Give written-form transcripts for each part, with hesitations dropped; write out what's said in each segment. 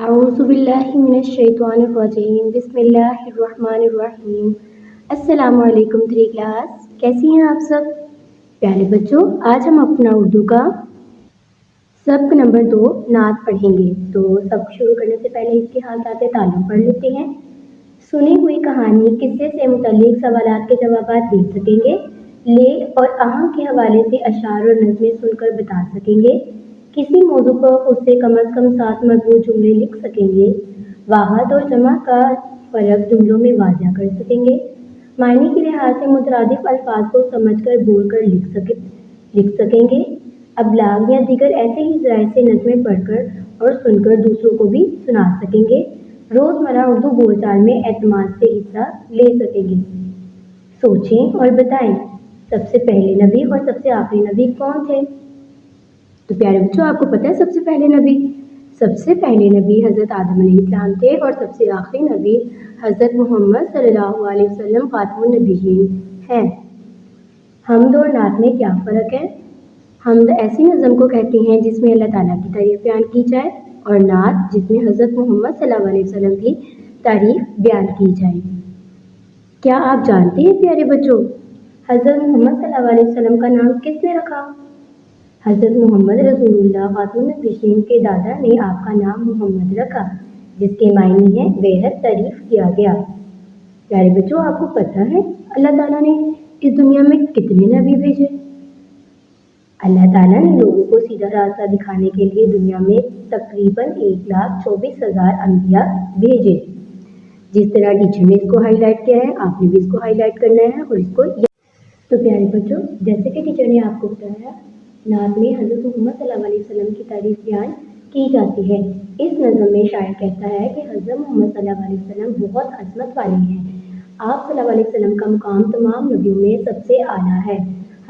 अऊज़ु बिल्लाहि मिनश्शैतानिर्रजीम बिस्मिल्लाहिर्रहमानिर्रहीम। अस्सलामु अलैकुम थ्री क्लास, कैसी हैं आप सब प्यारे बच्चों। आज हम अपना उर्दू का सबक नंबर 2 नात पढ़ेंगे। तो सबक शुरू करने से पहले इसके हालत तालीम पढ़ लेते हैं। सुनी हुई कहानी किस्से से मुतल्लिक सवालात के जवाब दे सकेंगे। ले और अहाँ के हवाले से अशार और नज़में सुनकर बता सकेंगे। किसी मौजू पर खुद से कम अज़ कम 7 मजबूत जुमले लिख सकेंगे। वाहद और जमा का फ़र्क जुमलों में वाज़ा कर सकेंगे। मायने के लिहाज से मुतरादिफ अल्फाज को समझकर बोलकर लिख सकेंगे। अबलाग या दीगर ऐसे ही ज़राए से नज़में पढ़कर और सुनकर दूसरों को भी सुना सकेंगे। रोज़मर्रा उर्दू बोलचाल में एतमाद से हिस्सा ले सकेंगे। सोचें और बताएं, सबसे पहले नबी और सबसे आखिरी नबी कौन थे। तो प्यारे बच्चों, आपको पता है सबसे पहले नबी हज़रत आदम अलैहिस्सलाम थे और सबसे आखिरी नबी हज़रत मोहम्मद सल्लल्लाहु अलैहि वसल्लम खातमुन नबिय्यीन हैं। हम्द और नात में क्या फ़र्क है। हम्द ऐसी नज़म को कहते हैं जिसमें अल्लाह ताला की तारीफ़ बयान की जाए, और नात जिसमें हज़रत मोहम्मद सल्लल्लाहु अलैहि वसल्लम की तारीफ़ बयान की जाए। क्या आप जानते हैं प्यारे बच्चों, हज़रत मोहम्मद सल्लल्लाहु अलैहि वसल्लम का नाम किसने रखा। हज़रत मोहम्मद रसूलुल्लाह खातमुन नबिय्यीन के दादा ने आपका नाम मोहम्मद रखा, जिसके मायने हैं बेहद तारीफ़ किया गया। प्यारे बच्चों, आपको पता है अल्लाह ताला ने इस दुनिया में कितने नबी भेजे। अल्लाह ताला ने लोगों को सीधा रास्ता दिखाने के लिए दुनिया में तकरीबन 1,24,000 अंबिया भेजे। जिस तरह टीचर ने इसको हाईलाइट किया है, आपने भी इसको हाईलाइट करना है और इसको। तो प्यारे बच्चों, जैसे कि टीचर ने आपको बताया, नात में हज़रत मोहम्मद सल्लल्लाहु अलैहि वसल्लम की तारीफ़ बयान की जाती है। इस नज़म में शायर कहता है कि हज़रत मोहम्मद सल्लल्लाहु अलैहि वसल्लम बहुत अज़मत वाले हैं। आप सल्लल्लाहु अलैहि वसल्लम का मुकाम तमाम नबियों में सबसे आला है।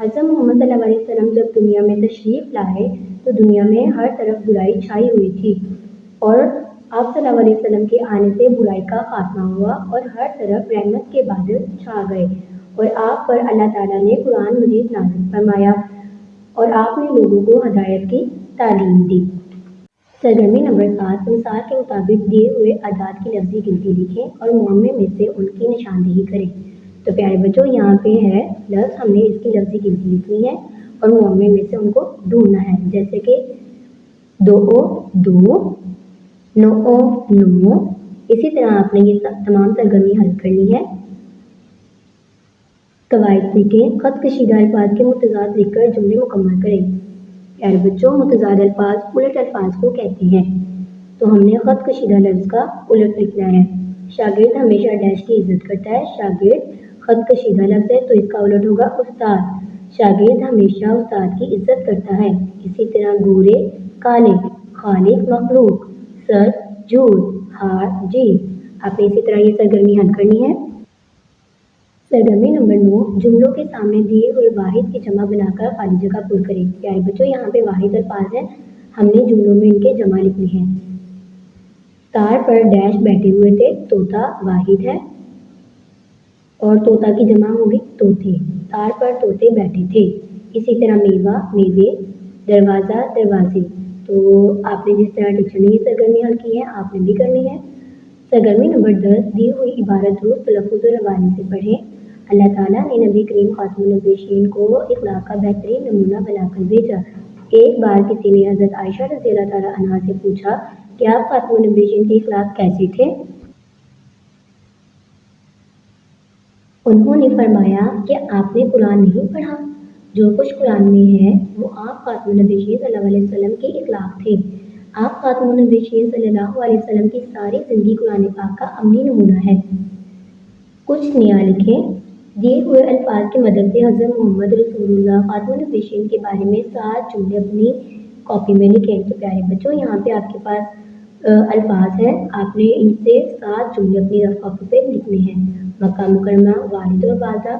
हज़रत मोहम्मद सल्लल्लाहु अलैहि वसल्लम जब दुनिया में तशरीफ़ लाए तो दुनिया में हर तरफ बुराई छाई हुई थी, और आप सल्लल्लाहु अलैहि वसल्लम के आने से बुराई का खात्मा हुआ और हर तरफ रहमत के बादल छा गए, और आप पर अल्लाह ताला ने कुरान मजीद नाज़िल फरमाया और आपने लोगों को हदायत की तालीम दी। सरगर्मी नंबर 7, मिसाल के मुताबिक दिए हुए अदाद की लफ्ज़ी गिनती लिखें और मुअम्मे में से उनकी निशानदेही करें। तो प्यारे बच्चों, यहाँ पे है लफ्ज़, हमने इसकी लफ्ज़ी गिनती लिखनी है और मुअम्मे में से उनको ढूंढना है। जैसे कि 2 2, 9 9। इसी तरह आपने ये तमाम सरगर्मी हल करनी है। कवायद सीखें। ख़त कशीदा अल्फाज के मुतज़ाद लिखकर जुमले मुकम्मल करें। प्यारे बच्चों, मुतज़ाद अल्फाज उलट अल्फाज को कहते हैं। तो हमने ख़त कशीदा लफ्ज़ का उलट लिखना है। शागिर्द हमेशा डैश की इज्जत करता है। शागिर्द ख़त कशीदा लफ्ज़ है तो इसका उलट होगा उस्ताद। शागिर्द हमेशा उस्ताद की इज्जत करता है। इसी तरह गोरे काले, खालिक मखलूक, सर झूठ, हार जीत। आपने इसी तरह ये सरगर्मी हल करनी है। सरगर्मी नंबर 9, जुमलों के सामने दिए हुए वाहिद की जमा बनाकर खाली जगह पुर करें। प्यारे बच्चों, यहाँ पे वाहिद अल्फाज है, हमने जुमलों में इनके जमा लिखनी है। तार पर डैश बैठे हुए थे, तोता वाहिद है और तोता की जमा होगी तोते। तार पर तोते बैठे थे। इसी तरह मेवा मेवे, दरवाज़ा दरवाजे। तो आपने जिस तरह टीचर ने ये सरगर्मी हल की है, आपने भी करनी है। सरगर्मी नंबर 10, दी हुई इबारत दुरुस्त तलफ़्फ़ुज़ और रवानी से पढ़ें। अल्लाह ताला ने नबी करीम खातमुन नबिय्यीन को इखलाक का बेहतरीन नमूना बनाकर भेजा। एक बार किसी ने हज़रत आयशा रज़ियल्लाहु ताला अन्हा से पूछा कि आप खातमुन नबिय्यीन के इखलाक कैसे थे। उन्होंने फरमाया कि आपने कुरान नहीं पढ़ा, जो कुछ कुरान में है वो आप खातमुन नबिय्यीन सल्लल्लाहु अलैहि वसल्लम के इखलाक थे। आप खातमुन नबिय्यीन सल्लल्लाहु अलैहि वसल्लम की सारी ज़िंदगी कुरान पाक का अमली नमूना है। कुछ नया लिखें। दिए हुए अल्फाज की मदद से हज़रत मोहम्मद रसूलुल्लाह खातमुन नबिय्यीन के बारे में 7 जुमले अपनी कॉपी में लिखें। तो प्यारे बच्चों, यहाँ पे आपके पास अल्फाज है, आपने इनसे 7 जुमले अपनी रफ कॉपी पे लिखने हैं। मक्का मुकरमा, वालिद और वालदा,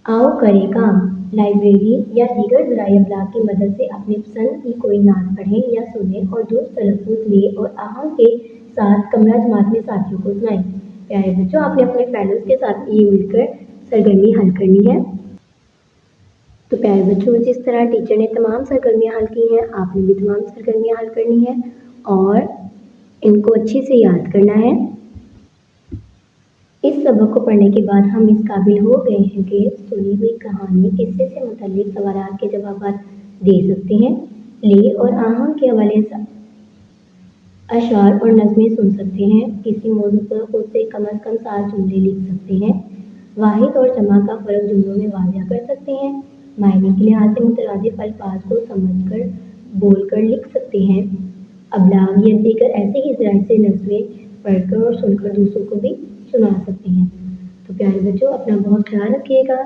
आओ करे काम, लाइब्रेरी या दीगर ज़राए अबलाग की मदद से अपनी पसंद की कोई नात पढ़ें या सुनें और दुरुस्त तलफ़्फ़ुज़ लें और अहाँ के साथ कमरा जमात में साथियों को सुनाएं। प्यारे बच्चों, आपने अपने फ्रेंड्स के साथ ये मिलकर सरगर्मी हल करनी है। तो प्यारे बच्चों, जिस तरह टीचर ने तमाम सरगर्मियाँ हल की हैं, आपने भी तमाम सरगर्मियाँ हल करनी है اور ان کو اچھے سے یاد کرنا ہے۔ اس سبق کو پڑھنے کے بعد ہم اس قابل ہو گئے ہیں کہ سنی ہوئی کہانی قصے سے متعلق سوالات کے جوابات دے سکتے ہیں، لے اور آہنگ کے حوالے سے اشعار اور نظمیں سن سکتے ہیں، کسی موضوع پر خود سے کم از کم 7 جملے لکھ سکتے ہیں، واحد اور جمع کا فرق جملوں میں واضح کر سکتے ہیں، معنی کے لحاظ سے مترادف الفاظ کو سمجھ کر بول کر لکھ سکتے ہیں، ابلاغ یا دیگر ایسے ہی ذرائع سے نظمیں پڑھ کر اور سن کر دوسروں کو بھی سنا سکتے ہیں۔ تو پیارے بچوں، اپنا بہت خیال رکھیے گا۔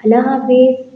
اللہ حافظ۔